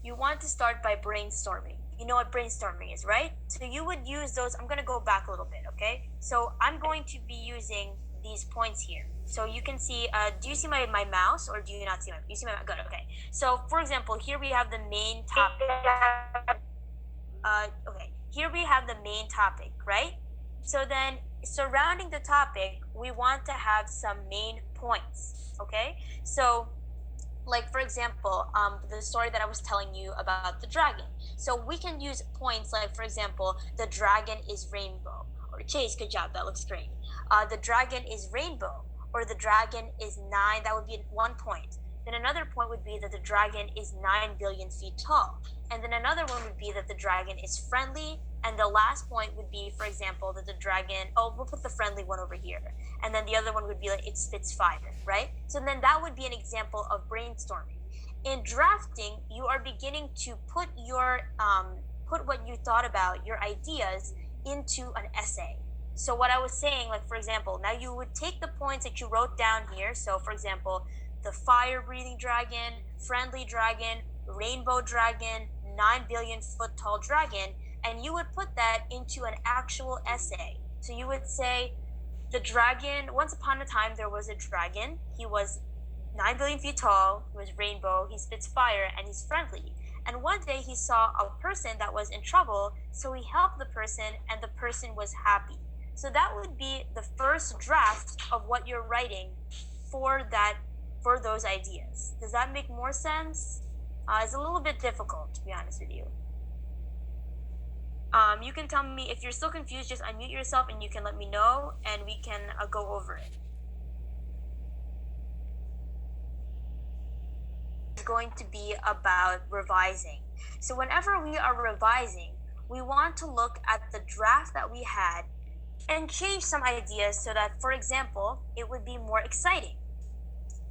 you want to start by brainstorming. You know what brainstorming is, right? So you would use those. I'm going to go back a little bit, okay? So I'm going to be using these points here. So you can see, do you see my mouse or do you not see my, you see my, good, okay. So for example, here we have the main topic. Okay, here we have the main topic, right? So then surrounding the topic, we want to have some main points, okay? So like for example, the story that I was telling you about the dragon. So we can use points like, for example, the dragon is rainbow. Or Chase, good job, that looks great. The dragon is rainbow, or the dragon is nine. That would be 1 point. Then another point would be that the dragon is 9 billion feet tall. And then another one would be that the dragon is friendly. And the last point would be, for example, that the dragon, oh, we'll put the friendly one over here. And then the other one would be like it spits fire, right? So then that would be an example of brainstorming. In drafting, you are beginning to put put what you thought about, your ideas, into an essay. So what I was saying, like for example, now you would take the points that you wrote down here. So for example, the fire-breathing dragon, friendly dragon, rainbow dragon, 9 billion foot tall dragon, and you would put that into an actual essay. So you would say, the dragon, once upon a time, there was a dragon. He was 9 billion feet tall, he was rainbow, he spits fire, and he's friendly. And one day he saw a person that was in trouble, so he helped the person, and the person was happy. So that would be the first draft of what you're writing for those ideas. Does that make more sense? It's a little bit difficult, to be honest with you. You can tell me if you're still confused, just unmute yourself and you can let me know and we can go over it. It's going to be about revising. So whenever we are revising, we want to look at the draft that we had and change some ideas so that, for example, it would be more exciting.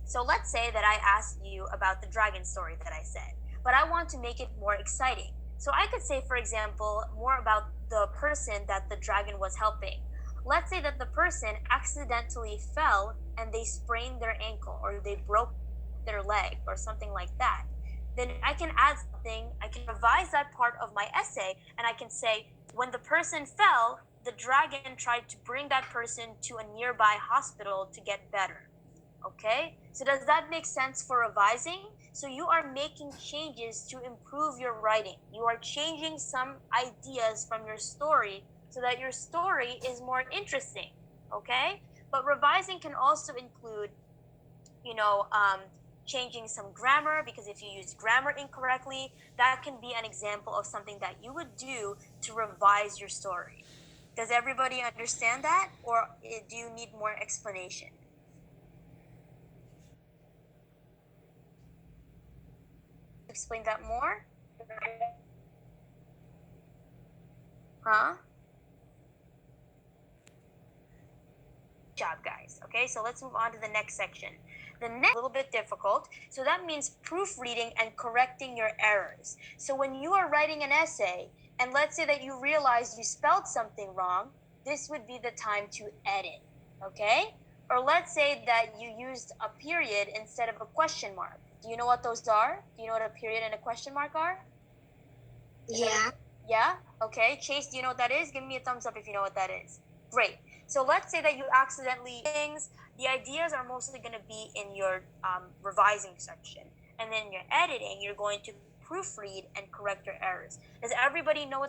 So let's say that I asked you about the dragon story that I said, but I want to make it more exciting. So I could say, for example, more about the person that the dragon was helping. Let's say that the person accidentally fell and they sprained their ankle or they broke their leg or something like that. Then I can add something, I can revise that part of my essay, and I can say, when the person fell, the dragon tried to bring that person to a nearby hospital to get better. Okay? So does that make sense for revising? So you are making changes to improve your writing. You are changing some ideas from your story so that your story is more interesting. Okay? But revising can also include, changing some grammar, because if you use grammar incorrectly, that can be an example of something that you would do to revise your story. Does everybody understand that, or do you need more explanation? Explain that more? Huh? Good job, guys. Okay, so let's move on to the next section. The next a little bit difficult. So that means proofreading and correcting your errors. So when you are writing an essay, and let's say that you realize you spelled something wrong, this would be the time to edit. Okay? Or let's say that you used a period instead of a question mark. Do you know what those are? Do you know what a period and a question mark are? Yeah. Yeah? Okay. Chase, do you know what that is? Give me a thumbs up if you know what that is. Great. So let's say that you accidentally things. The ideas are mostly going to be in your revising section. And then your editing, you're going to proofread and correct your errors. Does everybody know what